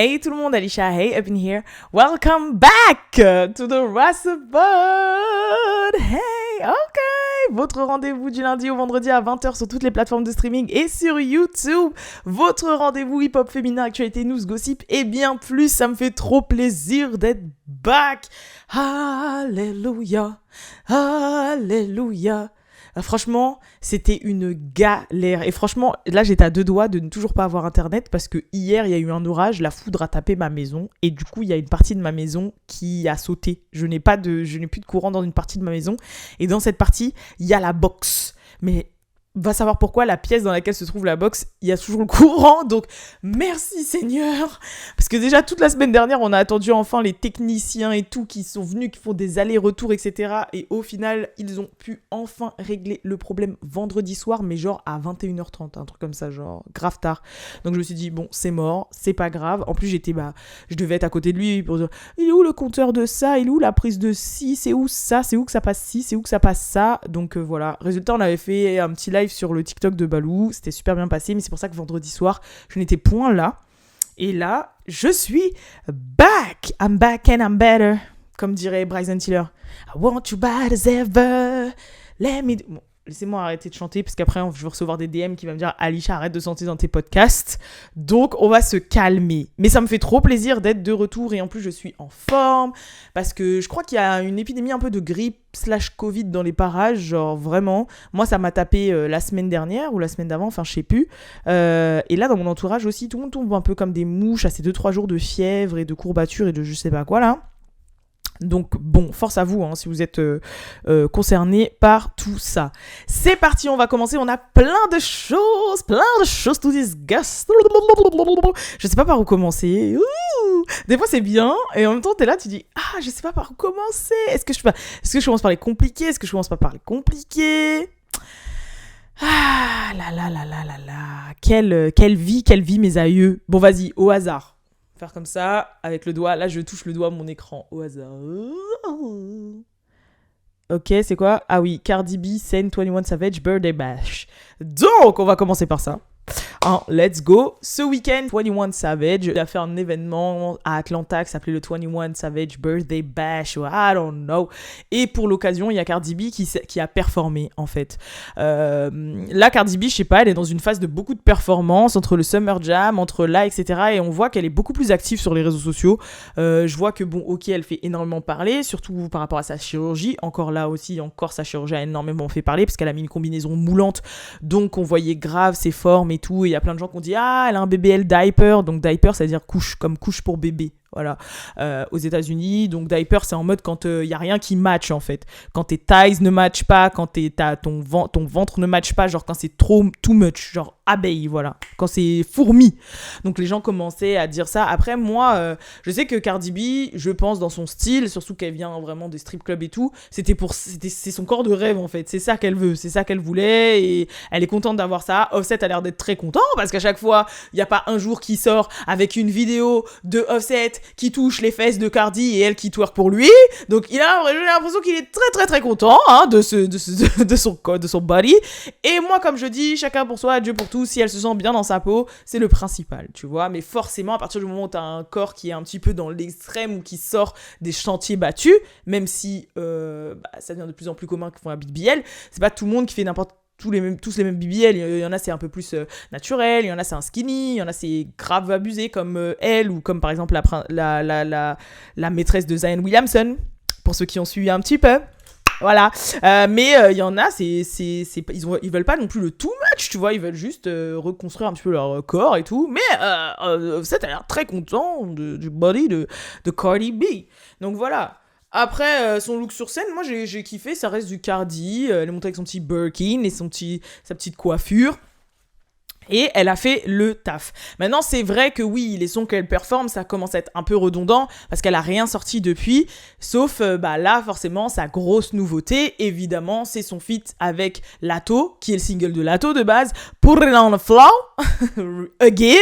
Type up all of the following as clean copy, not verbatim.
Hey tout le monde, Alicia, hey, up in here. Welcome back to the Rassapod. Hey, ok. Votre rendez-vous du lundi au vendredi à 20h sur toutes les plateformes de streaming et sur YouTube. Votre rendez-vous hip-hop féminin, actualité, news, gossip et bien plus. Ça me fait trop plaisir d'être back. Alléluia, alléluia. Franchement, c'était une galère. Et franchement, là, j'étais à deux doigts de ne toujours pas avoir Internet parce que hier, il y a eu un orage, la foudre a tapé ma maison. Et du coup, il y a une partie de ma maison qui a sauté. Je n'ai plus de courant dans une partie de ma maison. Et dans cette partie, il y a la box. Mais va savoir pourquoi la pièce dans laquelle se trouve la box, il y a toujours le courant. Donc, merci Seigneur. Parce que déjà, toute la semaine dernière, on a attendu enfin les techniciens et tout qui sont venus, qui font des allers-retours, etc. Et au final, ils ont pu enfin régler le problème vendredi soir, mais genre à 21h30, un truc comme ça, genre grave tard. Donc, je me suis dit, bon, c'est mort, c'est pas grave. En plus, je devais être à côté de lui pour dire, il est où le compteur de ça? Il est où la prise de ci? C'est où ça? C'est où que ça passe ci? C'est où que ça passe ça? Donc, voilà. Résultat, on avait fait un petit live sur le TikTok de Balou, c'était super bien passé, mais c'est pour ça que vendredi soir, je n'étais point là. Et là, je suis back. I'm back and I'm better. Comme dirait Bryson Tiller. I want you bad as ever. Let me... Bon, laissez-moi arrêter de chanter, parce qu'après, je vais recevoir des DM qui vont me dire « Alicia, arrête de chanter dans tes podcasts. » Donc, on va se calmer. Mais ça me fait trop plaisir d'être de retour, et en plus, je suis en forme, parce que je crois qu'il y a une épidémie un peu de grippe / Covid dans les parages, genre vraiment. Moi, ça m'a tapé la semaine dernière, ou la semaine d'avant, enfin, je sais plus. Et là, dans mon entourage aussi, tout le monde tombe un peu comme des mouches, à ces 2-3 jours de fièvre, et de courbatures, et de je sais pas quoi, là. Donc bon, force à vous si vous êtes concernés par tout ça. C'est parti, on va commencer. On a plein de choses to discuss. Je sais pas par où commencer. Des fois c'est bien et en même temps t'es là, tu dis je sais pas par où commencer. Est-ce que je commence par les compliqués? Est-ce que je commence pas par les compliqués? Quelle vie mes aïeux. Bon vas-y, au hasard. Faire comme ça, avec le doigt. Là, je touche le doigt à mon écran, au hasard. Ok, c'est quoi? Ah oui, Cardi B, Saint 21 Savage, Birthday Bash. Donc, on va commencer par ça. Let's go. Ce week-end, 21 Savage a fait un événement à Atlanta qui s'appelait le 21 Savage Birthday Bash, ou I don't know. Et pour l'occasion, il y a Cardi B qui a performé, en fait. Là, Cardi B, je sais pas, elle est dans une phase de beaucoup de performances entre le Summer Jam, entre là, etc. Et on voit qu'elle est beaucoup plus active sur les réseaux sociaux. Je vois que, bon, ok, elle fait énormément parler, surtout par rapport à sa chirurgie. Encore là aussi, sa chirurgie a énormément fait parler parce qu'elle a mis une combinaison moulante. Donc, on voyait grave ses formes et tout. Il y a plein de gens qui ont dit elle a un BBL diaper, donc diaper ça veut dire couche, comme couche pour bébé, voilà, aux États-Unis. Donc diaper c'est en mode quand il y a rien qui match en fait, quand tes thighs ne matchent pas, quand ton ventre ne match pas, genre quand c'est trop too much, genre abeille, voilà, quand c'est fourmi. Donc les gens commençaient à dire ça. Après moi je sais que Cardi B, je pense dans son style, surtout qu'elle vient vraiment des strip clubs et tout, c'est son corps de rêve en fait, c'est ça qu'elle veut, c'est ça qu'elle voulait et elle est contente d'avoir ça. Offset a l'air d'être très content parce qu'à chaque fois il n'y a pas un jour qui sort avec une vidéo de Offset qui touche les fesses de Cardi et elle qui twerk pour lui. Donc j'ai l'impression qu'il est très très très content de son body. Et moi comme je dis, chacun pour soi, Dieu pour tous. Si elle se sent bien dans sa peau, c'est le principal, tu vois. Mais forcément, à partir du moment où tu as un corps qui est un petit peu dans l'extrême ou qui sort des chantiers battus, même si ça devient de plus en plus commun qu'ils font la BBL, c'est pas tout le monde qui fait tous les mêmes BBL. Il y en a c'est un peu plus naturel, il y en a c'est un skinny, il y en a c'est grave abusé comme elle ou comme par exemple la maîtresse de Zion Williamson, pour ceux qui ont suivi un petit peu. Voilà, mais il y en a, ils veulent pas non plus le too much, tu vois, ils veulent juste reconstruire un petit peu leur corps et tout, mais ça a l'air très content du body de Cardi B. Donc voilà. Après, son look sur scène, moi j'ai kiffé, ça reste du Cardi, elle est montée avec son petit Birkin et sa petite coiffure. Et elle a fait le taf. Maintenant, c'est vrai que oui, les sons qu'elle performe, ça commence à être un peu redondant parce qu'elle a rien sorti depuis. Sauf, là, forcément, sa grosse nouveauté, évidemment, c'est son feat avec Latto, qui est le single de Latto de base, Put It On The Floor, Again.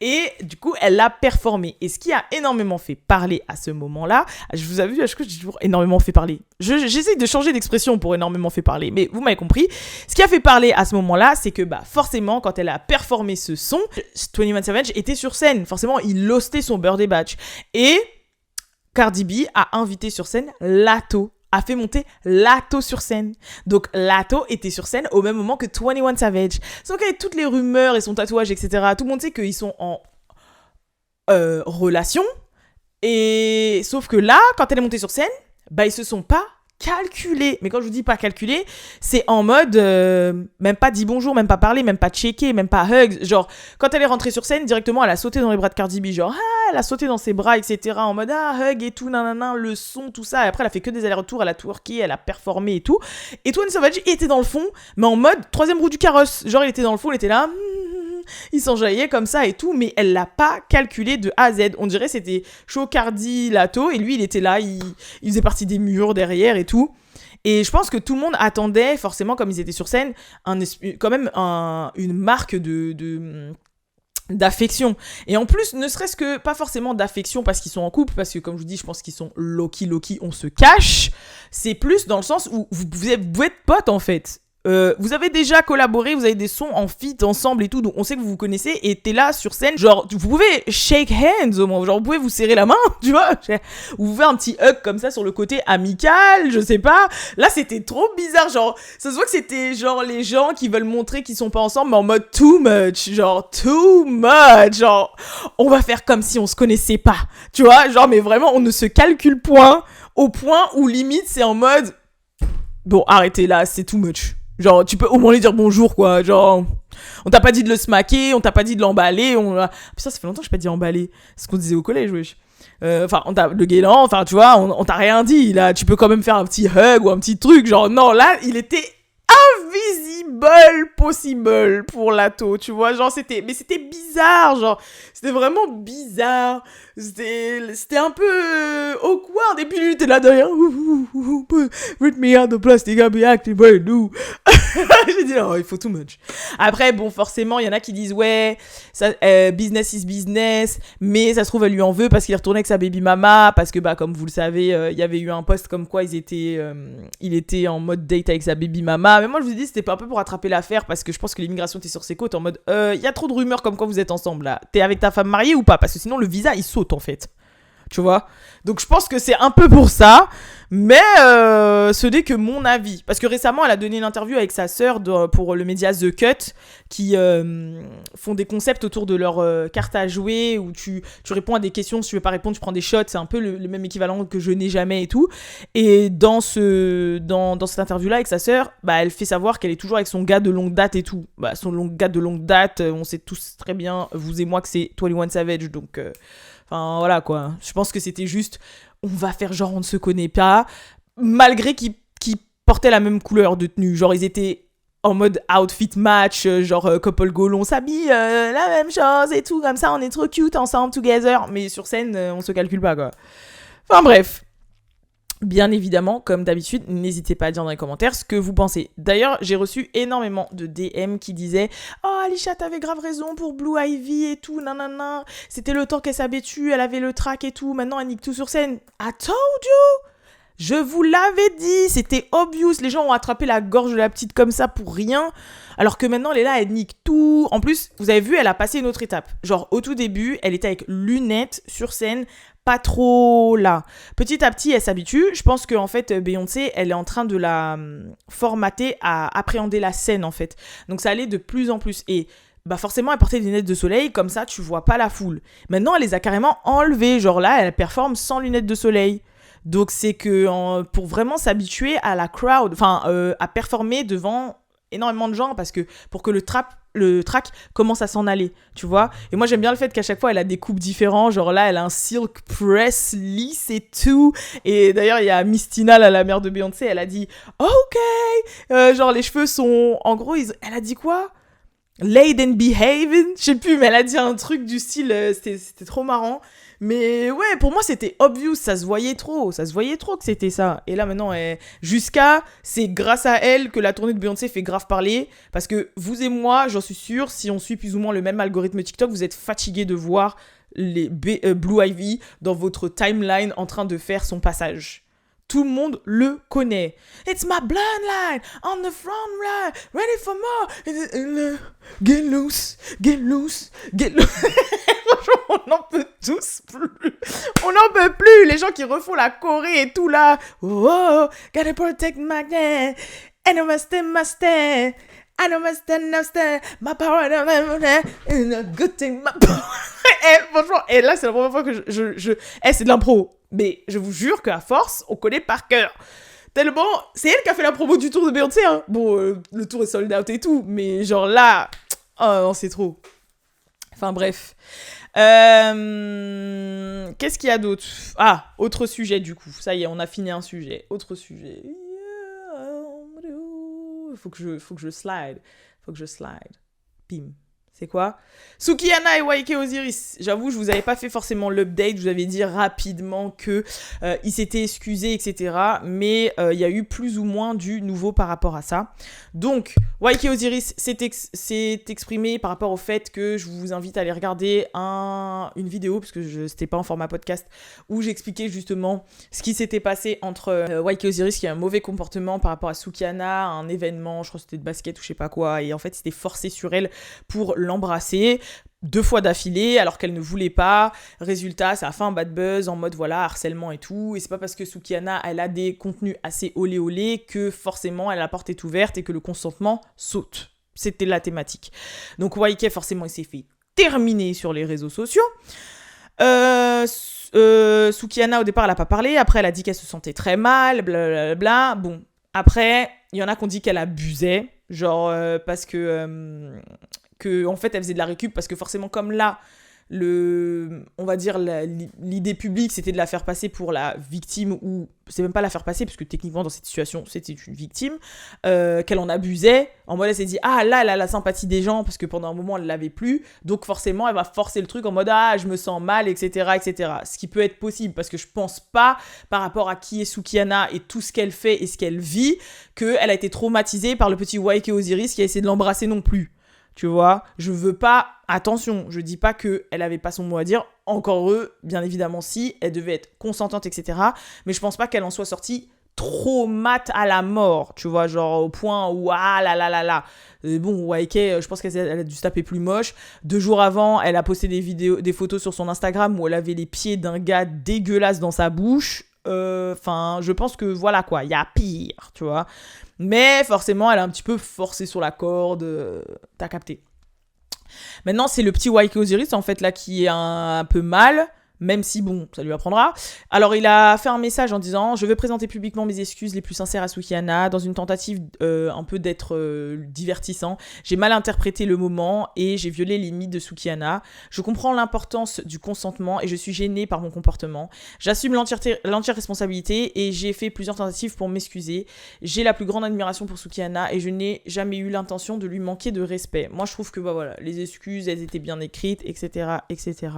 Et du coup, elle l'a performé. Et ce qui a énormément fait parler à ce moment-là, je vous ai vu, à chaque fois, je dis toujours énormément fait parler. J'essaie de changer d'expression pour énormément fait parler, mais vous m'avez compris. Ce qui a fait parler à ce moment-là, c'est que forcément, quand elle elle a performé ce son, 21 Savage était sur scène. Forcément, il hostait son birthday bash. Et Cardi B a invité sur scène Latto, a fait monter Latto sur scène. Donc Latto était sur scène au même moment que 21 Savage. Donc avec toutes les rumeurs et son tatouage, etc., tout le monde sait qu'ils sont en relation. Et sauf que là, quand elle est montée sur scène, ils se sont pas calculés. Mais quand je vous dis pas calculés, c'est en mode même pas dit bonjour, même pas parler, même pas checker, même pas hug. Genre, quand elle est rentrée sur scène, directement, elle a sauté dans les bras de Cardi B. Genre, elle a sauté dans ses bras, etc. En mode, hug et tout, nanana, le son, tout ça. Et après, elle a fait que des allers-retours, elle a twerké, elle a performé et tout. Et 21 Savage était dans le fond, mais en mode troisième roue du carrosse. Genre, il était dans le fond, il était là... il s'enjaillait comme ça et tout, mais elle l'a pas calculé de A à Z. On dirait c'était chaud Cardi Latto, et lui il était là, il faisait partie des murs derrière et tout. Et je pense que tout le monde attendait, forcément, comme ils étaient sur scène, quand même une marque d'affection. Et en plus, ne serait-ce que pas forcément d'affection parce qu'ils sont en couple, parce que comme je vous dis, je pense qu'ils sont low-key, on se cache. C'est plus dans le sens où vous êtes potes en fait. Vous avez déjà collaboré, vous avez des sons en feat ensemble et tout, donc on sait que vous vous connaissez et t'es là sur scène, genre vous pouvez shake hands au moins, genre vous pouvez vous serrer la main, tu vois, ou vous faire un petit hug comme ça sur le côté amical, je sais pas. Là c'était trop bizarre, genre ça se voit que c'était genre les gens qui veulent montrer qu'ils sont pas ensemble mais en mode too much, genre on va faire comme si on se connaissait pas, tu vois, genre mais vraiment on ne se calcule point, au point où limite c'est en mode bon arrêtez là, c'est too much. Genre, tu peux au moins lui dire bonjour, quoi. Genre, on t'a pas dit de le smacker, on t'a pas dit de l'emballer. Putain, ça fait longtemps que je pas dit emballer. C'est ce qu'on disait au collège, wesh. Enfin, on t'a le guélan, enfin, tu vois, on t'a rien dit. Là, tu peux quand même faire un petit hug ou un petit truc. Genre, non, là, il était invisible possible pour Latto, tu vois. Genre, c'était bizarre, genre, c'était vraiment bizarre. C'était un peu awkward. Et puis lui, il était là derrière. Put me out the plastic, I'll be acting brand new. J'ai dit, non, il faut too much. Après, bon, forcément, il y en a qui disent, ouais, ça, business is business, mais ça se trouve, elle lui en veut parce qu'il est retourné avec sa baby mama, parce que, comme vous le savez, il y avait eu un post comme quoi il était en mode date avec sa baby mama. Mais moi, je vous dis, c'était pas un peu pour attraper l'affaire, parce que je pense que l'immigration était sur ses côtes, en mode, il y a trop de rumeurs comme quoi vous êtes ensemble, là. T'es avec ta femme mariée ou pas? Parce que sinon, le visa, il saute, en fait. Tu vois? Donc je pense que c'est un peu pour ça, mais ce n'est que mon avis. Parce que récemment, elle a donné une interview avec sa sœur pour le média The Cut, qui font des concepts autour de leur carte à jouer, où tu réponds à des questions, si tu veux pas répondre, tu prends des shots, c'est un peu le même équivalent que Je n'ai jamais et tout. Et dans cette interview-là avec sa sœur, elle fait savoir qu'elle est toujours avec son gars de longue date et tout. Son gars de longue date, on sait tous très bien, vous et moi, que c'est 21 Savage, donc... Enfin, voilà, quoi. Je pense que c'était juste, on va faire genre on ne se connaît pas, malgré qu'ils portaient la même couleur de tenue. Genre, ils étaient en mode outfit match, genre couple goal, on s'habille la même chose et tout, comme ça, on est trop cute ensemble, together. Mais sur scène, on se calcule pas, quoi. Enfin, bref. Bien évidemment, comme d'habitude, n'hésitez pas à dire dans les commentaires ce que vous pensez. D'ailleurs, j'ai reçu énormément de DM qui disaient « Oh, Alisha, t'avais grave raison pour Blue Ivy et tout, nanana. C'était le temps qu'elle s'habitue, elle avait le track et tout, maintenant elle nique tout sur scène. I told you !» Je vous l'avais dit, c'était obvious. Les gens ont attrapé la gorge de la petite comme ça pour rien. Alors que maintenant, elle est là, elle nique tout. En plus, vous avez vu, elle a passé une autre étape. Genre, au tout début, elle était avec lunettes sur scène, pas trop là. Petit à petit, elle s'habitue. Je pense qu'en fait, Beyoncé, elle est en train de la formater à appréhender la scène, en fait. Donc, ça allait de plus en plus. Et forcément, elle portait des lunettes de soleil, comme ça, tu vois pas la foule. Maintenant, elle les a carrément enlevées. Genre là, elle performe sans lunettes de soleil. Donc, c'est que pour vraiment s'habituer à la crowd, à performer devant énormément de gens, parce que pour que le track commence à s'en aller, tu vois. Et moi, j'aime bien le fait qu'à chaque fois, elle a des coupes différents. Genre là, elle a un silk press lisse et tout. Et d'ailleurs, il y a Miss Tina, la mère de Beyoncé, elle a dit « Ok !» Genre, les cheveux sont... En gros, elle a dit quoi ? Laid and behaving, je sais plus, mais elle a dit un truc du style, c'était trop marrant. Mais ouais, pour moi, c'était obvious, ça se voyait trop que c'était ça. Et là, maintenant, c'est grâce à elle que la tournée de Beyoncé fait grave parler. Parce que vous et moi, j'en suis sûre, si on suit plus ou moins le même algorithme TikTok, vous êtes fatigués de voir les Blue Ivy dans votre timeline en train de faire son passage. Tout le monde le connaît. It's my bloodline on the front line, ready for more. Get loose, get loose, get loose. Franchement, on n'en peut tous plus. On n'en peut plus. Les gens qui refont la Corée et tout là. Oh, gotta protect my gang. And I must stand. I know must stand. My power and a good thing. Franchement, et là, c'est la première fois que c'est de l'impro. Mais je vous jure qu'à force, on connaît par cœur. Tellement, c'est elle qui a fait la promo du tour de Beyoncé, hein. Bon, le tour est sold out et tout, mais genre là, oh non, c'est trop. Enfin bref. Qu'est-ce qu'il y a d'autre ? Ah, autre sujet du coup. Ça y est, on a fini un sujet. Autre sujet. Faut que je slide. Bim. C'est quoi ? Sukihana et YK Osiris. J'avoue, je vous avais pas fait forcément l'update. Je vous avais dit rapidement que ils s'étaient excusés, etc. Mais il y a eu plus ou moins du nouveau par rapport à ça. Donc, YK Osiris s'est exprimé par rapport au fait que je vous invite à aller regarder une vidéo, parce que c'était pas en format podcast, où j'expliquais justement ce qui s'était passé entre YK Osiris, qui a un mauvais comportement par rapport à Sukihana, à un événement, je crois que c'était de basket ou je sais pas quoi, et en fait, c'était forcé sur elle pour l'embrasser 2 fois d'affilée alors qu'elle ne voulait pas. Résultat, ça a fait un bad buzz en mode voilà, harcèlement et tout. Et c'est pas parce que Sukihana, elle a des contenus assez olé que forcément elle a la porte est ouverte et que le consentement saute. C'était la thématique. Donc YK, forcément, il s'est fait terminer sur les réseaux sociaux. Sukihana, au départ, elle a pas parlé. Après, elle a dit qu'elle se sentait très mal, blablabla. Bon, après, il y en a qui ont dit qu'elle abusait. Genre, parce que en fait, elle faisait de la récup. Parce que forcément, comme là, on va dire, l'idée publique, c'était de la faire passer pour la victime, ou c'est même pas la faire passer, parce que techniquement, dans cette situation, c'était une victime, qu'elle en abusait. En mode, elle s'est dit, ah là, elle a la sympathie des gens, parce que pendant un moment, elle l'avait plus. Donc forcément, elle va forcer le truc en mode, ah, je me sens mal, etc., etc. Ce qui peut être possible, parce que je pense pas, par rapport à qui est Sukihana et tout ce qu'elle fait et ce qu'elle vit, qu'elle a été traumatisée par le petit YK Osiris qui a essayé de l'embrasser non plus. Tu vois, je veux pas, attention, je dis pas qu'elle avait pas son mot à dire, encore heureux, bien évidemment si, elle devait être consentante, etc. Mais je pense pas qu'elle en soit sortie traumate à la mort, tu vois, genre au point où, ah là là là là. Bon, YK, je pense qu'elle a dû se taper plus moche. 2 jours avant, elle a posté des photos sur son Instagram où elle avait les pieds d'un gars dégueulasse dans sa bouche. Enfin, je pense que voilà quoi, il y a pire, tu vois. Mais forcément, elle a un petit peu forcé sur la corde. T'as capté. Maintenant, c'est le petit YK Osiris, en fait, là, qui est un peu mal. Même si, bon, ça lui apprendra. Alors, il a fait un message en disant « Je veux présenter publiquement mes excuses les plus sincères à Sukihana dans une tentative un peu d'être divertissant. J'ai mal interprété le moment et j'ai violé les limites de Sukihana. Je comprends l'importance du consentement et je suis gênée par mon comportement. J'assume l'entière responsabilité et j'ai fait plusieurs tentatives pour m'excuser. J'ai la plus grande admiration pour Sukihana et je n'ai jamais eu l'intention de lui manquer de respect. » Moi, je trouve que, bah voilà, les excuses, elles étaient bien écrites, etc., etc.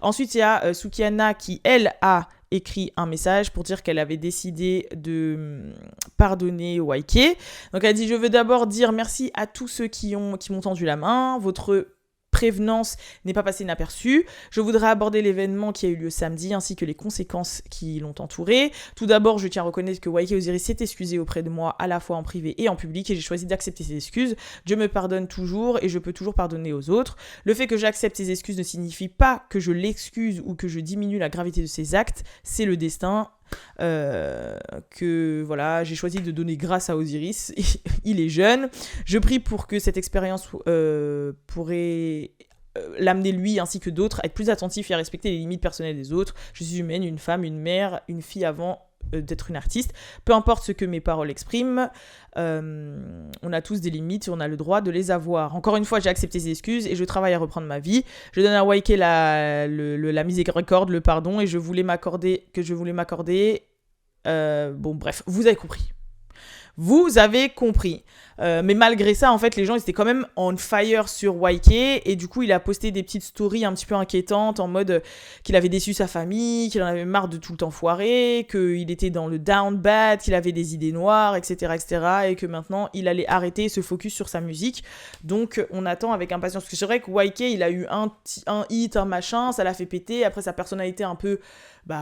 Ensuite, il y a Sukihana qui, elle, a écrit un message pour dire qu'elle avait décidé de pardonner YK. Donc elle dit « Je veux d'abord dire merci à tous ceux qui m'ont tendu la main. Votre prévenance n'est pas passée inaperçue. Je voudrais aborder l'événement qui a eu lieu samedi ainsi que les conséquences qui l'ont entouré. Tout d'abord, je tiens à reconnaître que YK Osiris s'est excusé auprès de moi à la fois en privé et en public et j'ai choisi d'accepter ses excuses. Dieu me pardonne toujours et je peux toujours pardonner aux autres. Le fait que j'accepte ses excuses ne signifie pas que je l'excuse ou que je diminue la gravité de ses actes. C'est le destin. Que voilà, j'ai choisi de donner grâce à Osiris. Il est jeune. Je prie pour que cette expérience pourrait l'amener lui ainsi que d'autres à être plus attentifs et à respecter les limites personnelles des autres. Je suis humaine, une femme, une mère, une fille avant d'être une artiste. Peu importe ce que mes paroles expriment, on a tous des limites et on a le droit de les avoir. Encore une fois, j'ai accepté ces excuses et je travaille à reprendre ma vie. Je donne à YK la miséricorde, le pardon et je voulais m'accorder. Bon, bref, vous avez compris. Vous avez compris. Mais malgré ça, en fait, les gens ils étaient quand même on fire sur YK. Et du coup, il a posté des petites stories un petit peu inquiétantes en mode qu'il avait déçu sa famille, qu'il en avait marre de tout le temps foirer, qu'il était dans le down bad, qu'il avait des idées noires, etc., etc. Et que maintenant, il allait arrêter et se focus sur sa musique. Donc, on attend avec impatience. Parce que c'est vrai que YK, il a eu un hit, un machin, ça l'a fait péter. Après, sa personnalité un peu...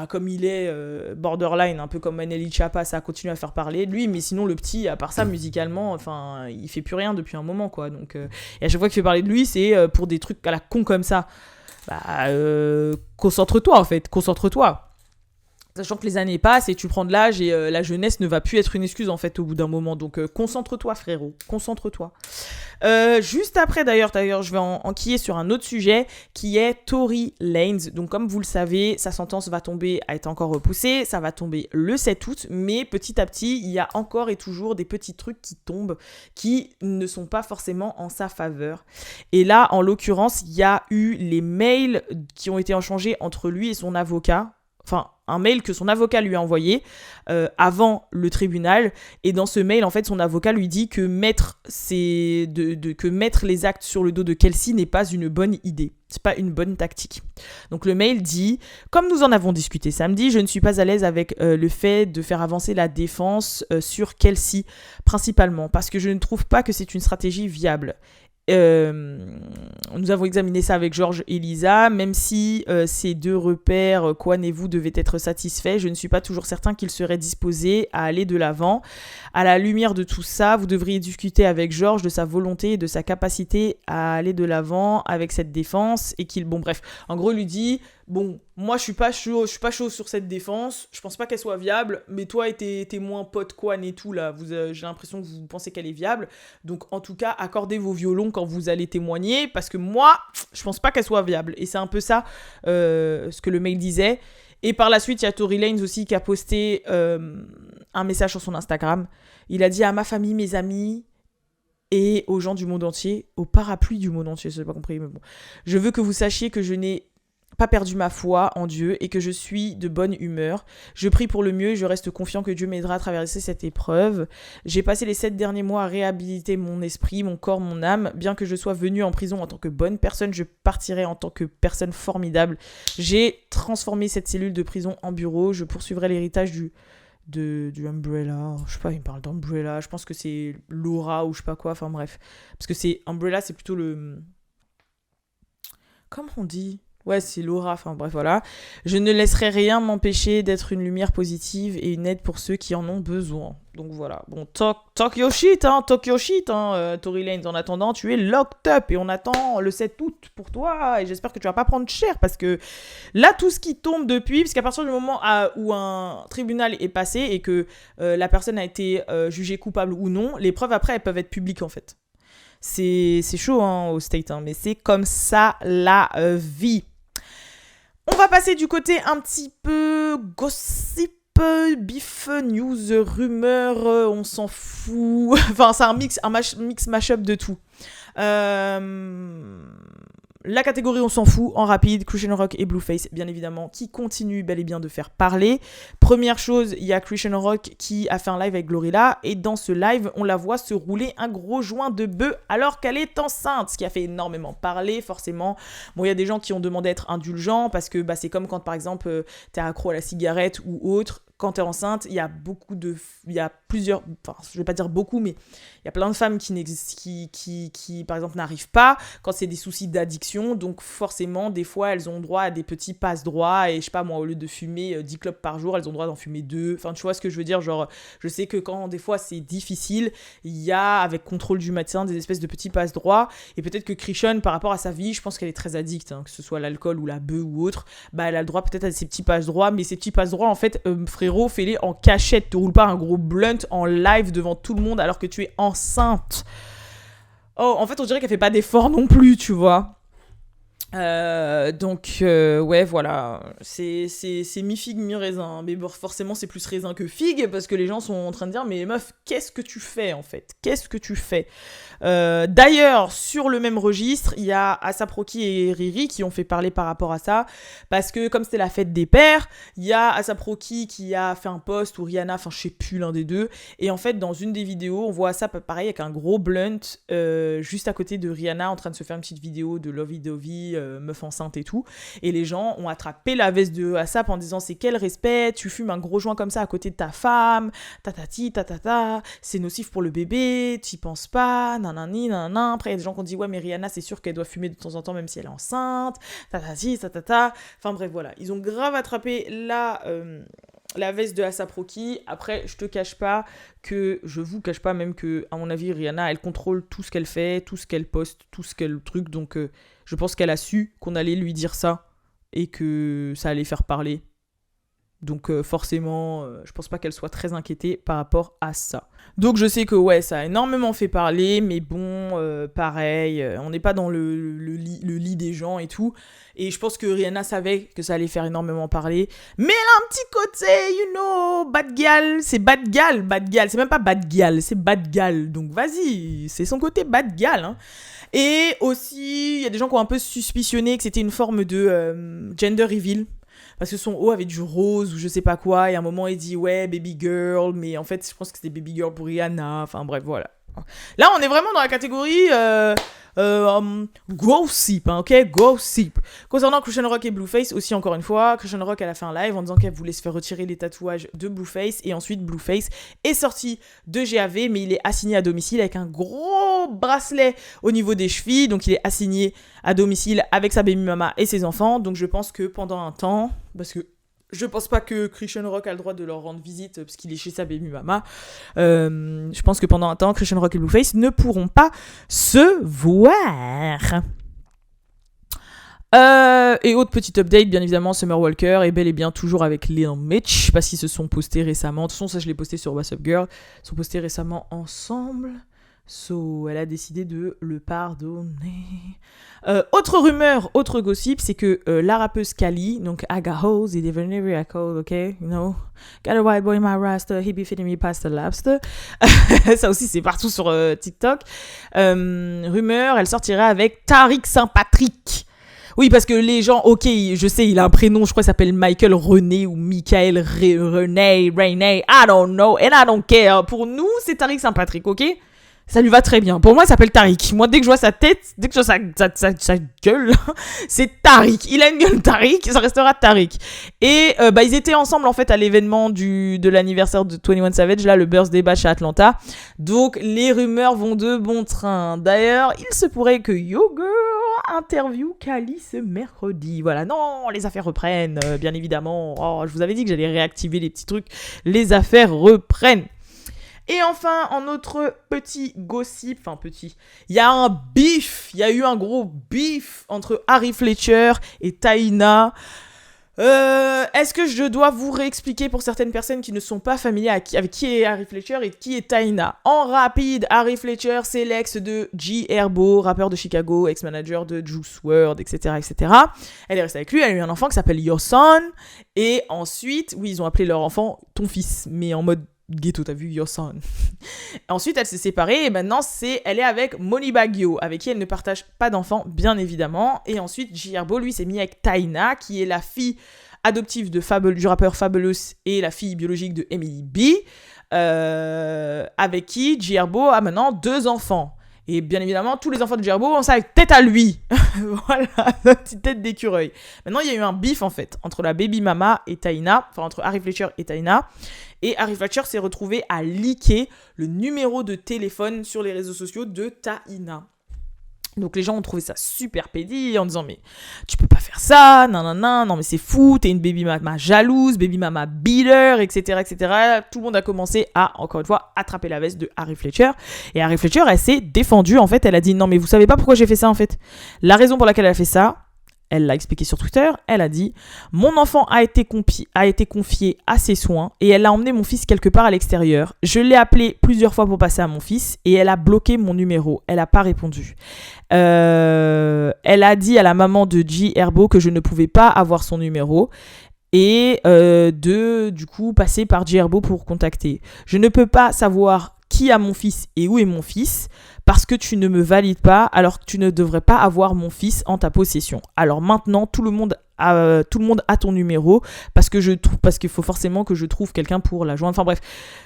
comme il est borderline, un peu comme Maneli Chapa, ça continue à faire parler de lui, mais sinon le petit, à part ça, musicalement, enfin, il fait plus rien depuis un moment, quoi. Donc, et à chaque fois qu'il fait parler de lui, c'est pour des trucs à la con comme ça. Concentre-toi, en fait, concentre-toi. Sachant que les années passent et tu prends de l'âge et la jeunesse ne va plus être une excuse en fait au bout d'un moment. Donc concentre-toi frérot, concentre-toi. Juste après d'ailleurs je vais enquiller sur un autre sujet qui est Tory Lanez. Donc comme vous le savez, sa sentence va tomber, a été encore repoussée, ça va tomber le 7 août. Mais petit à petit, il y a encore et toujours des petits trucs qui tombent qui ne sont pas forcément en sa faveur. Et là, en l'occurrence, il y a eu les mails qui ont été échangés entre lui et son avocat. Enfin, un mail que son avocat lui a envoyé avant le tribunal. Et dans ce mail, en fait, son avocat lui dit que mettre les actes sur le dos de Kelsey n'est pas une bonne idée. C'est pas une bonne tactique. Donc le mail dit « Comme nous en avons discuté samedi, je ne suis pas à l'aise avec le fait de faire avancer la défense sur Kelsey, principalement, parce que je ne trouve pas que c'est une stratégie viable. » Nous avons examiné ça avec Georges et Lisa. Même si ces deux repères, Kwan et vous, devaient être satisfaits, je ne suis pas toujours certain qu'ils seraient disposés à aller de l'avant. À la lumière de tout ça, vous devriez discuter avec Georges de sa volonté et de sa capacité à aller de l'avant avec cette défense. Et qu'il, bon bref, en gros, il lui dit... Bon, moi je suis pas chaud sur cette défense, je pense pas qu'elle soit viable, mais toi et tes témoins potes Kwan et tout là, j'ai l'impression que vous pensez qu'elle est viable, donc en tout cas accordez vos violons quand vous allez témoigner, parce que moi je pense pas qu'elle soit viable, et c'est un peu ça ce que le mail disait. Et par la suite il y a Tory Lanez aussi qui a posté un message sur son Instagram, il a dit à ma famille, mes amis... et aux gens du monde entier, au parapluie du monde entier, j'ai pas compris, mais bon, je veux que vous sachiez que je n'ai pas perdu ma foi en Dieu et que je suis de bonne humeur. Je prie pour le mieux et je reste confiant que Dieu m'aidera à traverser cette épreuve. J'ai passé les 7 derniers mois à réhabiliter mon esprit, mon corps, mon âme. Bien que je sois venue en prison en tant que bonne personne, je partirai en tant que personne formidable. J'ai transformé cette cellule de prison en bureau. Je poursuivrai l'héritage du Umbrella. Je sais pas, il me parle d'Umbrella. Je pense que c'est Laura ou je sais pas quoi. Enfin bref. Parce que c'est Umbrella, c'est plutôt le... Comment on dit ? Ouais, c'est Laura, enfin bref, voilà. Je ne laisserai rien m'empêcher d'être une lumière positive et une aide pour ceux qui en ont besoin. Donc voilà. Bon, talk your shit, Tory Lanez. En attendant, tu es locked up et on attend le 7 août pour toi. Et j'espère que tu vas pas prendre cher parce que là, tout ce qui tombe depuis, parce qu'à partir du moment où un tribunal est passé et que la personne a été jugée coupable ou non, les preuves après, elles peuvent être publiques en fait. C'est chaud au State, mais c'est comme ça la vie. On va passer du côté un petit peu gossip, beef, news, rumeur, on s'en fout. Enfin, c'est un mix mash-up de tout. La catégorie on s'en fout, en rapide, Christian Rock et Blueface, bien évidemment, qui continuent bel et bien de faire parler. Première chose, il y a Christian Rock qui a fait un live avec Glorilla, et dans ce live, on la voit se rouler un gros joint de bœuf alors qu'elle est enceinte, ce qui a fait énormément parler, forcément. Bon, il y a des gens qui ont demandé à être indulgents, parce que c'est comme quand, par exemple, t'es accro à la cigarette ou autre. Quand t'es enceinte, il y a plusieurs, enfin, je vais pas dire beaucoup, mais il y a plein de femmes qui par exemple, n'arrivent pas quand c'est des soucis d'addiction. Donc, forcément, des fois, elles ont droit à des petits passe-droits. Et je sais pas, moi, au lieu de fumer 10 clopes par jour, elles ont droit d'en fumer 2. Enfin, tu vois ce que je veux dire? Genre, je sais que quand, des fois, c'est difficile, il y a, avec contrôle du médecin, des espèces de petits passe-droits. Et peut-être que Christian, par rapport à sa vie, je pense qu'elle est très addicte, que ce soit l'alcool ou la bœuf ou autre, elle a le droit peut-être à ces petits passe-droits. Mais ces petits passe-droits, en fait, frérot, fais-les en cachette. Te roule pas un gros blunt en live devant tout le monde alors que tu es enceinte. Oh, en fait, on dirait qu'elle fait pas d'effort non plus, tu vois. Ouais, voilà, c'est mi-figue, mi-raisin, mais bon, forcément c'est plus raisin que figue, parce que les gens sont en train de dire, mais meuf, qu'est-ce que tu fais en fait? Qu'est-ce que tu fais? D'ailleurs, sur le même registre, il y a A$AP Rocky et Riri qui ont fait parler par rapport à ça, parce que comme c'était la fête des pères, il y a A$AP Rocky qui a fait un post, ou Rihanna, enfin je sais plus, l'un des deux, et en fait dans une des vidéos, on voit A$AP pareil avec un gros blunt, juste à côté de Rihanna en train de se faire une petite vidéo de lovey-dovey, meuf enceinte et tout, et les gens ont attrapé la veste de A$AP en disant c'est quel respect, tu fumes un gros joint comme ça à côté de ta femme, tatati, tatata, c'est nocif pour le bébé, t'y penses pas, nanani, nanana. Après il y a des gens qui ont dit ouais mais Rihanna c'est sûr qu'elle doit fumer de temps en temps même si elle est enceinte, tatati, tatata, enfin bref voilà, ils ont grave attrapé la veste de A$AP Rocky. Après, je vous cache pas même que, à mon avis, Rihanna, elle contrôle tout ce qu'elle fait, tout ce qu'elle poste, tout ce qu'elle truc. Donc, je pense qu'elle a su qu'on allait lui dire ça et que ça allait faire parler. Donc forcément, je pense pas qu'elle soit très inquiétée par rapport à ça. Donc je sais que ouais, ça a énormément fait parler, mais bon, pareil, on n'est pas dans le lit des gens et tout. Et je pense que Rihanna savait que ça allait faire énormément parler. Mais elle a un petit côté, bad gal. C'est bad gal. C'est même pas bad gal, c'est bad gal. Donc vas-y, c'est son côté bad gal. Hein. Et aussi, il y a des gens qui ont un peu suspicionné que c'était une forme de gender reveal. Parce que son haut avait du rose ou je sais pas quoi. Et à un moment, il dit ouais, baby girl. Mais en fait, je pense que c'était baby girl pour Rihanna. Enfin bref, voilà. Là, on est vraiment dans la catégorie gossip, hein, ok? Gossip. Concernant Christian Rock et Blueface, aussi encore une fois, Christian Rock, elle a fait un live en disant qu'elle voulait se faire retirer les tatouages de Blueface. Et ensuite, Blueface est sorti de GAV, mais il est assigné à domicile avec un gros bracelet au niveau des chevilles. Donc, il est assigné à domicile avec sa baby mama et ses enfants. Donc, je pense que pendant un temps, parce que je pense pas que Christian Rock a le droit de leur rendre visite parce qu'il est chez sa baby mama. Je pense que pendant un temps, Christian Rock et Blueface ne pourront pas se voir. Et autre petite update, bien évidemment, Summer Walker est bel et bien toujours avec Lil Mitch parce qu'ils se sont postés récemment. De toute façon, ça je l'ai posté sur What's Up Girl. Ils se sont postés récemment ensemble. So, elle a décidé de le pardonner. Autre rumeur, autre gossip, c'est que la rappeuse Kali, donc I got hoes, it even never I called, okay, you know, got a white boy in my raster, he be fitting me past the lobster. Ça aussi, c'est partout sur TikTok. Rumeur, elle sortira avec Tariq Saint-Patrick. Oui, parce que les gens, ok, je sais, il a un prénom, je crois qu'il s'appelle Michael René ou Michael René, I don't know, and I don't care. Pour nous, c'est Tariq Saint-Patrick, ok? Ça lui va très bien. Pour moi, il s'appelle Tariq. Moi, dès que je vois sa tête, dès que je vois sa gueule, c'est Tariq. Il a une gueule Tariq, ça restera Tariq. Et ils étaient ensemble, en fait, à l'événement de l'anniversaire de 21 Savage, là, le Birthday Bash à Atlanta. Donc, les rumeurs vont de bon train. D'ailleurs, il se pourrait que Yo Girl interview Kali ce mercredi. Voilà, non, les affaires reprennent, bien évidemment. Oh, je vous avais dit que j'allais réactiver les petits trucs. Les affaires reprennent. Et enfin, en autre petit gossip, il y a eu un gros beef entre Harry Fletcher et Taina. Est-ce que je dois vous réexpliquer pour certaines personnes qui ne sont pas familières avec qui est Harry Fletcher et qui est Taina? En rapide, Harry Fletcher, c'est l'ex de G Herbo, rappeur de Chicago, ex-manager de Juice WRLD, etc., etc. Elle est restée avec lui, elle a eu un enfant qui s'appelle Your Son. Et ensuite, oui, ils ont appelé leur enfant ton fils, mais en mode ghetto, t'as vu, Your Son. Ensuite, elle s'est séparée et maintenant, elle est avec Money Baggio, avec qui elle ne partage pas d'enfants, bien évidemment. Et ensuite, G Herbo, lui, s'est mis avec Taina, qui est la fille adoptive du rappeur Fabulous et la fille biologique de Emily B, avec qui G Herbo a maintenant 2 enfants. Et bien évidemment, tous les enfants de G Herbo ont ça avec tête à lui. Voilà, la petite tête d'écureuil. Maintenant, il y a eu un beef, en fait, entre la baby mama et Taina, enfin, entre Harry Fletcher et Taina. Et Harry Fletcher s'est retrouvé à leaker le numéro de téléphone sur les réseaux sociaux de Taina. Donc les gens ont trouvé ça super pédé en disant mais tu peux pas faire ça, non mais c'est fou, t'es une baby mama jalouse, baby mama beater, etc., etc. Tout le monde a commencé à, encore une fois, attraper la veste de Harry Fletcher. Et Harry Fletcher, elle s'est défendue, en fait, elle a dit non mais vous savez pas pourquoi j'ai fait ça en fait. La raison pour laquelle elle a fait ça, elle l'a expliqué sur Twitter, elle a dit « Mon enfant a été confié à ses soins et elle a emmené mon fils quelque part à l'extérieur. Je l'ai appelé plusieurs fois pour passer à mon fils et elle a bloqué mon numéro. Elle n'a pas répondu. Elle a dit à la maman de G Herbo que je ne pouvais pas avoir son numéro et du coup passer par G Herbo pour contacter. Je ne peux pas savoir qui a mon fils et où est mon fils parce que tu ne me valides pas alors que tu ne devrais pas avoir mon fils en ta possession. Alors maintenant tout le monde a ton numéro parce qu'il faut forcément que je trouve quelqu'un pour la joindre. Enfin bref,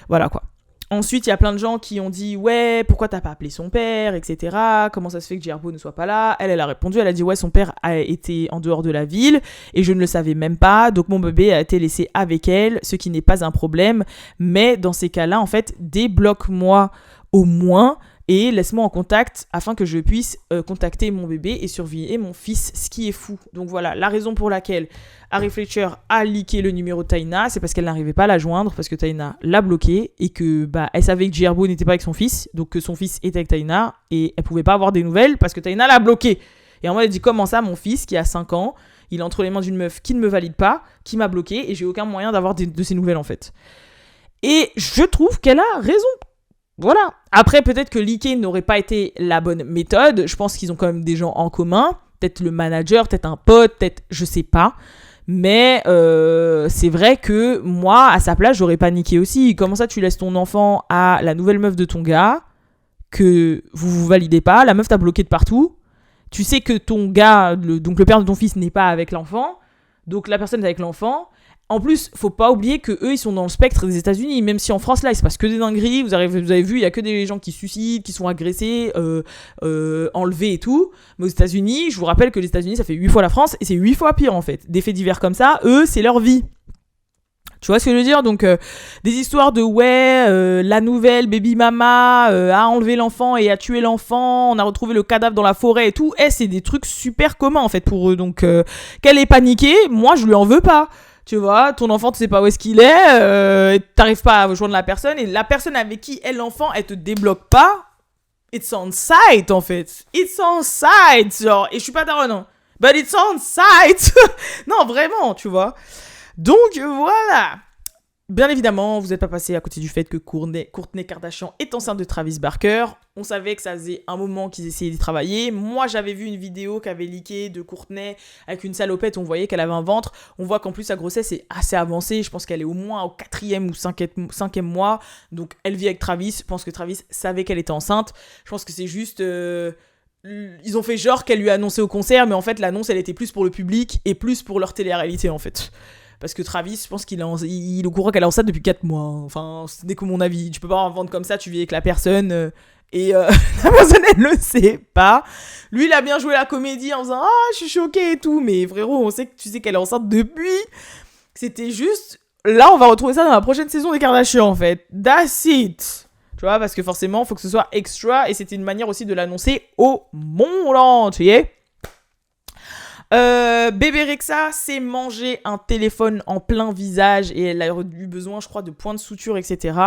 voilà quoi. Ensuite, il y a plein de gens qui ont dit « Ouais, pourquoi t'as pas appelé son père, etc. Comment ça se fait que Gerbo ne soit pas là ?» Elle a répondu, elle a dit « Ouais, son père a été en dehors de la ville et je ne le savais même pas. Donc, mon bébé a été laissé avec elle, ce qui n'est pas un problème. Mais dans ces cas-là, en fait, débloque-moi au moins et laisse-moi en contact afin que je puisse contacter mon bébé et surveiller mon fils, ce qui est fou. » Donc voilà, la raison pour laquelle Harry Fletcher a leaké le numéro de Taina, c'est parce qu'elle n'arrivait pas à la joindre, parce que Taina l'a bloqué et que elle savait que Gerbo n'était pas avec son fils, donc que son fils était avec Taina et elle pouvait pas avoir des nouvelles parce que Taina l'a bloqué. Et en mode, elle dit « Comment ça, mon fils qui a 5 ans, il est entre les mains d'une meuf qui ne me valide pas, qui m'a bloqué et j'ai aucun moyen d'avoir de ses nouvelles en fait. » Et je trouve qu'elle a raison. Voilà. Après, peut-être que leaker n'aurait pas été la bonne méthode. Je pense qu'ils ont quand même des gens en commun. Peut-être le manager, peut-être un pote, peut-être... Je sais pas. Mais c'est vrai que moi, à sa place, j'aurais paniqué aussi. Comment ça, tu laisses ton enfant à la nouvelle meuf de ton gars que vous validez pas. La meuf t'a bloqué de partout. Tu sais que ton gars, donc le père de ton fils, n'est pas avec l'enfant. Donc la personne est avec l'enfant. En plus, faut pas oublier que eux ils sont dans le spectre des États-Unis, même si en France là il se passe que des dingueries. Vous avez vu, il y a que des gens qui se suicident, qui sont agressés, enlevés et tout. Mais aux États-Unis, je vous rappelle que les États-Unis ça fait 8 fois la France et c'est 8 fois pire en fait. Des faits divers comme ça, eux c'est leur vie. Tu vois ce que je veux dire? Donc des histoires de la nouvelle baby mama a enlevé l'enfant et a tué l'enfant, on a retrouvé le cadavre dans la forêt et tout. C'est des trucs super communs en fait pour eux. Donc qu'elle ait paniqué, moi je lui en veux pas. Tu vois, ton enfant, tu sais pas où est-ce qu'il est, t'arrives pas à joindre la personne, et la personne avec qui est l'enfant, elle te débloque pas. It's on site, en fait. It's on site, genre, et je suis pas daronne, hein. But it's on site. Non, vraiment, tu vois. Donc, voilà. Bien évidemment, vous n'êtes pas passé à côté du fait que Kourtney Kardashian est enceinte de Travis Barker. On savait que ça faisait un moment qu'ils essayaient d'y travailler. Moi, j'avais vu une vidéo qu'avait leaké de Kourtney avec une salopette. On voyait qu'elle avait un ventre. On voit qu'en plus, sa grossesse est assez avancée. Je pense qu'elle est au moins au 4e ou 5e mois. Donc, elle vit avec Travis. Je pense que Travis savait qu'elle était enceinte. Je pense que c'est juste... ils ont fait genre qu'elle lui a annoncé au concert. Mais en fait, l'annonce, elle était plus pour le public et plus pour leur télé-réalité, en fait. Parce que Travis, je pense qu'il est au courant qu'elle est enceinte depuis 4 mois. Enfin, ce n'est que mon avis. Tu peux pas en vendre comme ça, tu vis avec la personne. La personne, elle le sait pas. Lui, il a bien joué la comédie en disant « Ah, je suis choquée et tout. » Mais frérot, on sait que tu sais qu'elle est enceinte depuis. C'était juste... Là, on va retrouver ça dans la prochaine saison des Kardashians, en fait. That's it. Tu vois, parce que forcément, il faut que ce soit extra. Et c'était une manière aussi de l'annoncer au monde entier. Bébé Rexha s'est mangé un téléphone en plein visage et elle a eu besoin, je crois, de points de suture, etc.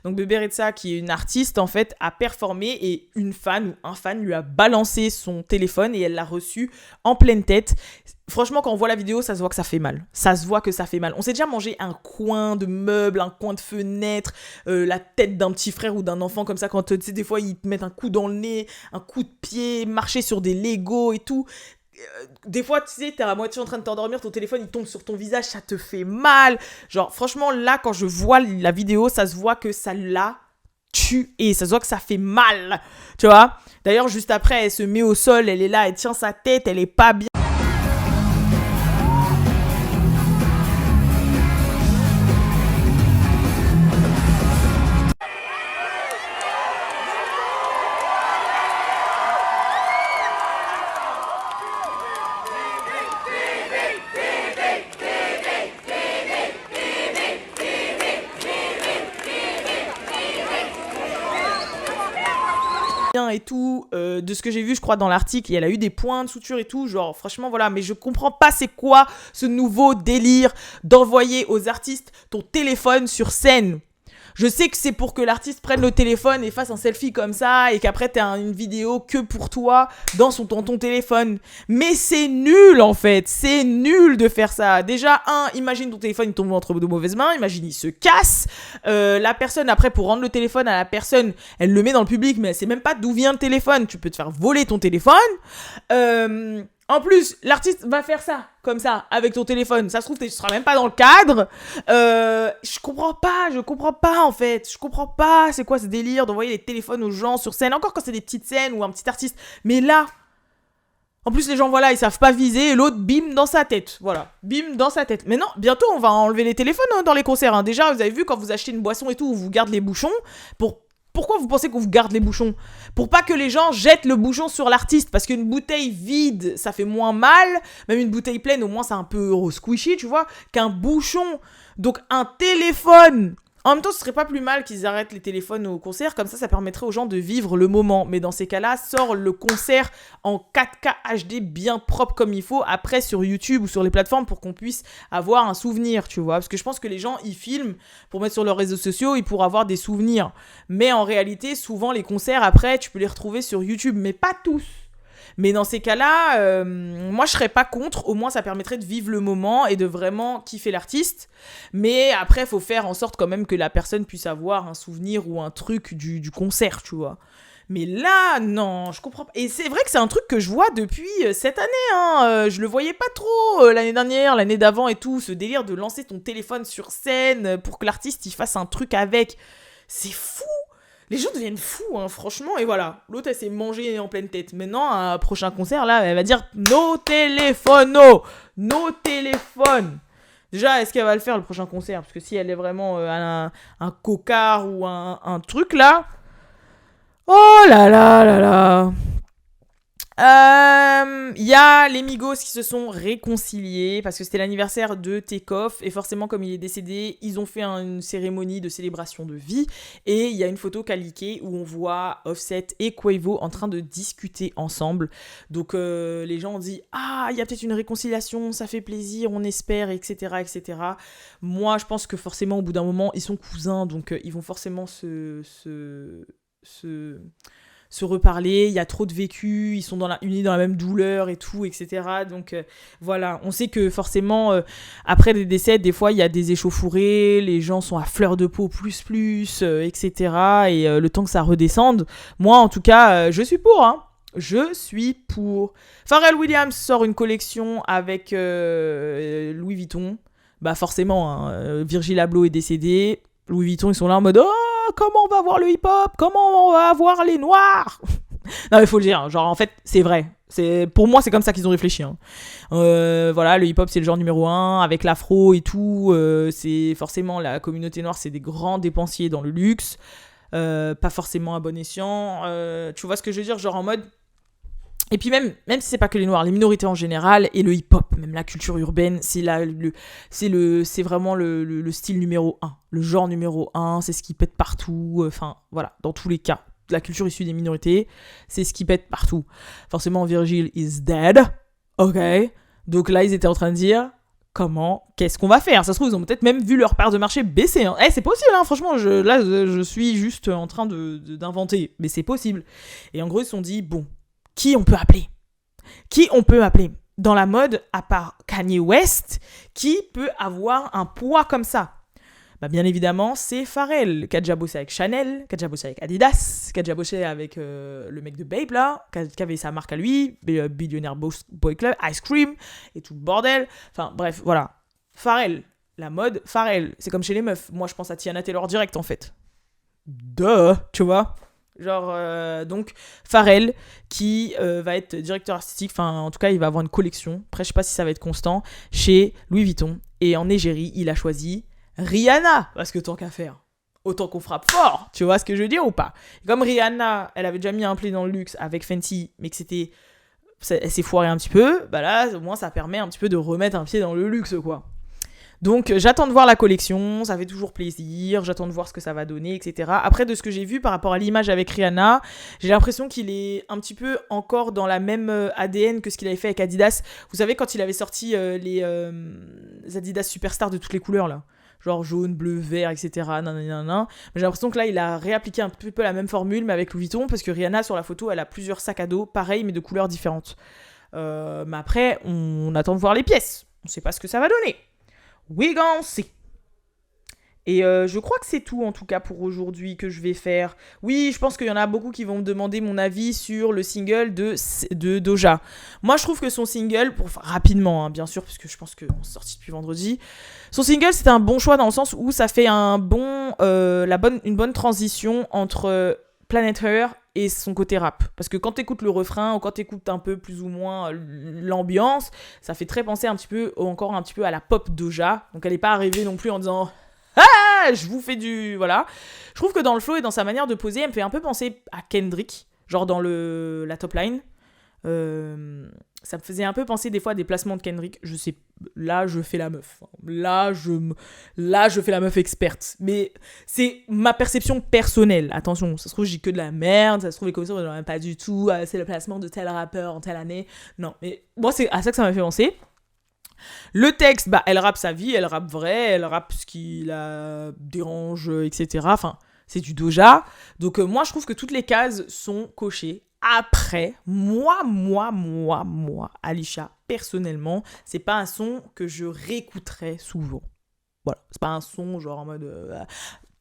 Donc Bébé Rexha, qui est une artiste, en fait, a performé et une fan ou un fan lui a balancé son téléphone et elle l'a reçu en pleine tête. Franchement, quand on voit la vidéo, ça se voit que ça fait mal. Ça se voit que ça fait mal. On s'est déjà mangé un coin de meuble, un coin de fenêtre, la tête d'un petit frère ou d'un enfant comme ça. Quand, tu sais, des fois, ils te mettent un coup dans le nez, un coup de pied, marcher sur des Legos et tout. Des fois, tu sais, t'es à moitié en train de t'endormir, ton téléphone, il tombe sur ton visage, ça te fait mal. Genre, franchement, là, quand je vois la vidéo, ça se voit que ça l'a tué. Ça se voit que ça fait mal, tu vois. D'ailleurs, juste après, elle se met au sol, elle est là, elle tient sa tête, elle est pas bien. Et tout, de ce que j'ai vu, je crois, dans l'article, elle a eu des points de suture et tout, genre, franchement, voilà, mais je comprends pas c'est quoi ce nouveau délire d'envoyer aux artistes ton téléphone sur scène. Je sais que c'est pour que l'artiste prenne le téléphone et fasse un selfie comme ça et qu'après t'as une vidéo que pour toi dans ton téléphone. Mais c'est nul en fait, c'est nul de faire ça. Déjà, imagine ton téléphone il tombe entre de mauvaises mains, imagine il se casse. La personne après pour rendre le téléphone à la personne, elle le met dans le public mais elle sait même pas d'où vient le téléphone. Tu peux te faire voler ton téléphone. En plus, l'artiste va faire ça, comme ça, avec ton téléphone. Ça se trouve, tu seras même pas dans le cadre. Je comprends pas, en fait. Je comprends pas, c'est quoi ce délire d'envoyer les téléphones aux gens sur scène. Encore quand c'est des petites scènes ou un petit artiste. Mais là, en plus, les gens, voilà, ils savent pas viser. Et l'autre, bim, dans sa tête. Voilà, bim, dans sa tête. Mais non, bientôt, on va enlever les téléphones dans les concerts. Hein. Déjà, vous avez vu, quand vous achetez une boisson et tout, on vous garde les bouchons Pourquoi vous pensez qu'on vous garde les bouchons ? Pour pas que les gens jettent le bouchon sur l'artiste. Parce qu'une bouteille vide, ça fait moins mal. Même une bouteille pleine, au moins, c'est un peu squishy, tu vois, qu'un bouchon. Donc, un téléphone. En même temps, ce serait pas plus mal qu'ils arrêtent les téléphones au concert. Comme ça permettrait aux gens de vivre le moment. Mais dans ces cas-là, sort le concert en 4K HD bien propre comme il faut. Après, sur YouTube ou sur les plateformes pour qu'on puisse avoir un souvenir, tu vois. Parce que je pense que les gens, ils filment pour mettre sur leurs réseaux sociaux et pour avoir des souvenirs. Mais en réalité, souvent, les concerts, après, tu peux les retrouver sur YouTube. Mais pas tous. Mais dans ces cas-là, moi, je serais pas contre. Au moins, ça permettrait de vivre le moment et de vraiment kiffer l'artiste. Mais après, il faut faire en sorte quand même que la personne puisse avoir un souvenir ou un truc du concert, tu vois. Mais là, non, je comprends pas. Et c'est vrai que c'est un truc que je vois depuis cette année. Hein. Je le voyais pas trop l'année dernière, l'année d'avant et tout. Ce délire de lancer ton téléphone sur scène pour que l'artiste il fasse un truc avec. C'est fou. Les gens deviennent fous, hein, franchement. Et voilà, l'autre, elle s'est mangée en pleine tête. Maintenant, à un prochain concert, là, elle va dire « Nos téléphones, nos téléphones !» Déjà, est-ce qu'elle va le faire, le prochain concert ? Parce que si elle est vraiment un cocard ou un truc, là... Oh là là là là. Il y a les Migos qui se sont réconciliés parce que c'était l'anniversaire de Takeoff et forcément comme il est décédé, ils ont fait une cérémonie de célébration de vie et il y a une photo qu'a leakée où on voit Offset et Quavo en train de discuter ensemble. Donc les gens ont dit il y a peut-être une réconciliation, ça fait plaisir, on espère, etc. etc. Moi je pense que forcément au bout d'un moment ils sont cousins donc ils vont forcément se reparler, il y a trop de vécu, ils sont unis dans la même douleur et tout, etc. Donc voilà, on sait que forcément, après des décès, des fois, il y a des échauffourées, les gens sont à fleur de peau etc. Et le temps que ça redescende, moi, en tout cas, je suis pour, hein. Je suis pour. Pharrell Williams sort une collection avec Louis Vuitton. Bah forcément, hein, Virgil Abloh est décédé. Louis Vuitton, ils sont là en mode « Oh, comment on va voir le hip-hop ? Comment on va voir les noirs ?» Non, mais il faut le dire. Genre, en fait, c'est vrai. Pour moi, c'est comme ça qu'ils ont réfléchi. Hein. Voilà, le hip-hop, c'est le genre numéro 1. Avec l'afro et tout, c'est forcément la communauté noire, c'est des grands dépensiers dans le luxe. Pas forcément à bon escient. Tu vois ce que je veux dire ? Genre en mode... Et puis même si c'est pas que les noirs, les minorités en général et le hip-hop, même la culture urbaine, c'est vraiment le style numéro 1, le genre numéro 1, c'est ce qui pète partout, enfin voilà, dans tous les cas. La culture issue des minorités, c'est ce qui pète partout. Forcément, Virgil is dead, ok. Donc là, ils étaient en train de dire, qu'est-ce qu'on va faire ? Ça se trouve, ils ont peut-être même vu leur part de marché baisser. Hein. C'est possible, hein, franchement, je suis juste en train d'inventer, mais c'est possible. Et en gros, ils se sont dit, bon, Qui on peut appeler dans la mode, à part Kanye West, qui peut avoir un poids comme ça ? Bah bien évidemment, c'est Pharrell, qui a déjà bossé avec Chanel, qui a déjà bossé avec Adidas, qui a déjà bossé avec le mec de Bape, là, qui avait sa marque à lui, Billionaire Boy Club, Ice Cream, et tout le bordel. Enfin, bref, voilà. Pharrell, la mode, Pharrell. C'est comme chez les meufs. Moi, je pense à Tiana Taylor direct, en fait. Tu vois ? Genre, donc, Pharrell, qui va être directeur artistique, enfin, en tout cas, il va avoir une collection, après, je sais pas si ça va être constant, chez Louis Vuitton. Et en égérie, il a choisi Rihanna, parce que tant qu'à faire, autant qu'on frappe fort, tu vois ce que je veux dire ou pas ? Comme Rihanna, elle avait déjà mis un pied dans le luxe avec Fenty, mais que elle s'est foirée un petit peu, bah là, au moins, ça permet un petit peu de remettre un pied dans le luxe, quoi. Donc j'attends de voir la collection, ça fait toujours plaisir, j'attends de voir ce que ça va donner, etc. Après, de ce que j'ai vu par rapport à l'image avec Rihanna, j'ai l'impression qu'il est un petit peu encore dans la même ADN que ce qu'il avait fait avec Adidas. Vous savez, quand il avait sorti les Adidas Superstar de toutes les couleurs, là. genre jaune, bleu, vert, etc. Nanana. Mais j'ai l'impression que là, il a réappliqué un peu la même formule, mais avec Louis Vuitton, parce que Rihanna, sur la photo, elle a plusieurs sacs à dos, pareils, mais de couleurs différentes. Mais après, on attend de voir les pièces. On sait pas ce que ça va donner. We gon' see. Et je crois que c'est tout, en tout cas, pour aujourd'hui que je vais faire. Oui, je pense qu'il y en a beaucoup qui vont me demander mon avis sur le single de Doja. Moi, je trouve que son single, rapidement, hein, bien sûr, parce que je pense qu'on est sorti depuis vendredi, son single, c'est un bon choix dans le sens où ça fait une bonne transition entre Planet Her et son côté rap. Parce que quand t'écoutes le refrain, ou quand t'écoutes un peu plus ou moins l'ambiance, ça fait très penser encore un petit peu à la pop Doja. Donc elle n'est pas arrivée non plus en disant... Ah, je vous fais du... Voilà. Je trouve que dans le flow et dans sa manière de poser, elle me fait un peu penser à Kendrick, genre dans la top line. Ça me faisait un peu penser des fois à des placements de Kendrick. Je sais, là, je fais la meuf. Là, je fais la meuf experte. Mais c'est ma perception personnelle. Attention, ça se trouve, j'ai que de la merde. Ça se trouve, les commissaires, j'en ai pas du tout. C'est le placement de tel rappeur en telle année. Non, mais moi, c'est à ça que ça m'a fait penser. Le texte, elle rappe sa vie, elle rappe vrai, elle rappe ce qui la dérange, etc. Enfin, c'est du Doja. Donc moi, je trouve que toutes les cases sont cochées. Après, moi, Alisha, personnellement, c'est pas un son que je réécouterais souvent. Voilà, c'est pas un son genre en mode...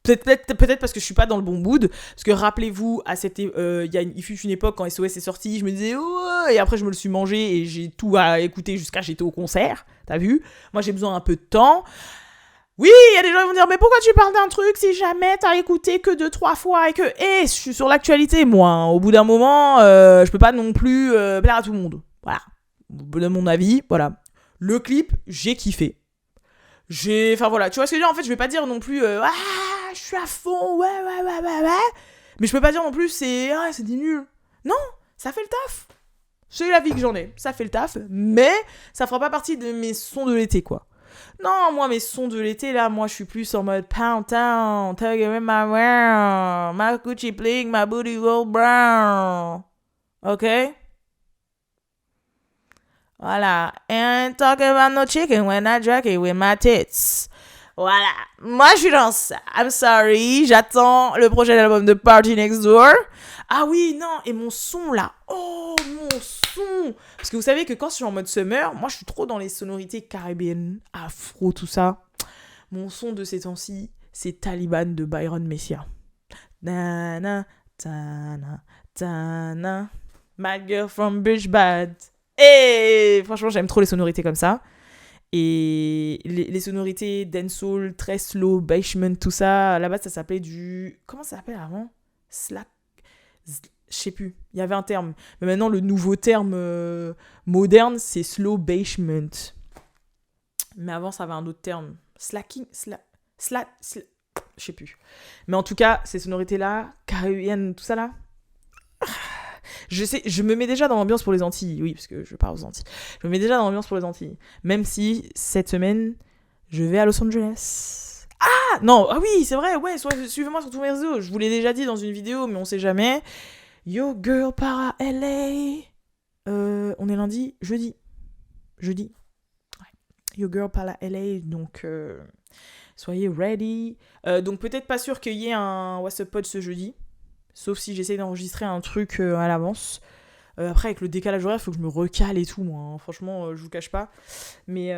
Peut-être parce que je suis pas dans le bon mood. Parce que rappelez-vous, il fut une époque quand SOS est sorti, je me disais oh, et après je me le suis mangé et j'ai tout à écouter jusqu'à j'étais au concert. T'as vu? Moi j'ai besoin un peu de temps. Oui, il y a des gens qui vont dire mais pourquoi tu parles d'un truc si jamais t'as écouté que 2-3 fois et que je suis sur l'actualité moi. Hein. Au bout d'un moment, je peux pas non plus plaire à tout le monde. Voilà. De mon avis, voilà. Le clip, j'ai kiffé. Enfin voilà, tu vois ce que je veux dire, en fait je vais pas dire non plus je suis à fond, ouais. Mais je peux pas dire non plus c'est nul. Non, ça fait le taf. C'est la vie que j'en ai, ça fait le taf, mais ça fera pas partie de mes sons de l'été quoi. Non, moi mes sons de l'été là, moi je suis plus en mode pound town, take away my wear, my Gucci bling, my booty roll brown. OK? Voilà. And talk about no chicken when I drag it with my tits. Voilà. Moi, je suis dans ça. I'm sorry. J'attends le prochain album de Party Next Door. Ah oui, non. Et mon son, là. Oh, mon son. Parce que vous savez que quand je suis en mode summer, moi, je suis trop dans les sonorités caribéennes, afro, tout ça. Mon son de ces temps-ci, c'est Taliban de Byron Messia. Na, tana, tana. My girl from Bridge Bad. Et franchement, j'aime trop les sonorités comme ça. Et les sonorités dancehall, très slow, basement, tout ça, là-bas, ça s'appelait du... Comment ça s'appelait avant? Slack... Je sais plus. Il y avait un terme. Mais maintenant, le nouveau terme moderne, c'est slow basement. Mais avant, ça avait un autre terme. Slacking... Je sais plus. Mais en tout cas, ces sonorités-là, caribéennes, tout ça là... Je me mets déjà dans l'ambiance pour les Antilles. Oui, parce que je pars aux Antilles. Je me mets déjà dans l'ambiance pour les Antilles. Même si, cette semaine, je vais à Los Angeles. Ah non, ah oui, c'est vrai, ouais, suivez-moi sur tous mes réseaux. Je vous l'ai déjà dit dans une vidéo, mais on sait jamais. Yo girl para LA. On est lundi, jeudi. Ouais. Yo girl para LA, donc soyez ready. Donc peut-être pas sûr qu'il y ait un What's Up Pod ce jeudi. Sauf si j'essaie d'enregistrer un truc à l'avance. Après, avec le décalage horaire, il faut que je me recale et tout, moi. Hein. Franchement, je vous cache pas. Mais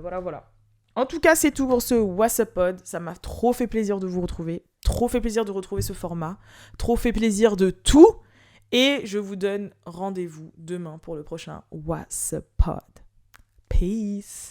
voilà. En tout cas, c'est tout pour ce What's Up Pod. Ça m'a trop fait plaisir de vous retrouver. Trop fait plaisir de retrouver ce format. Trop fait plaisir de tout. Et je vous donne rendez-vous demain pour le prochain What's Up Pod. Peace.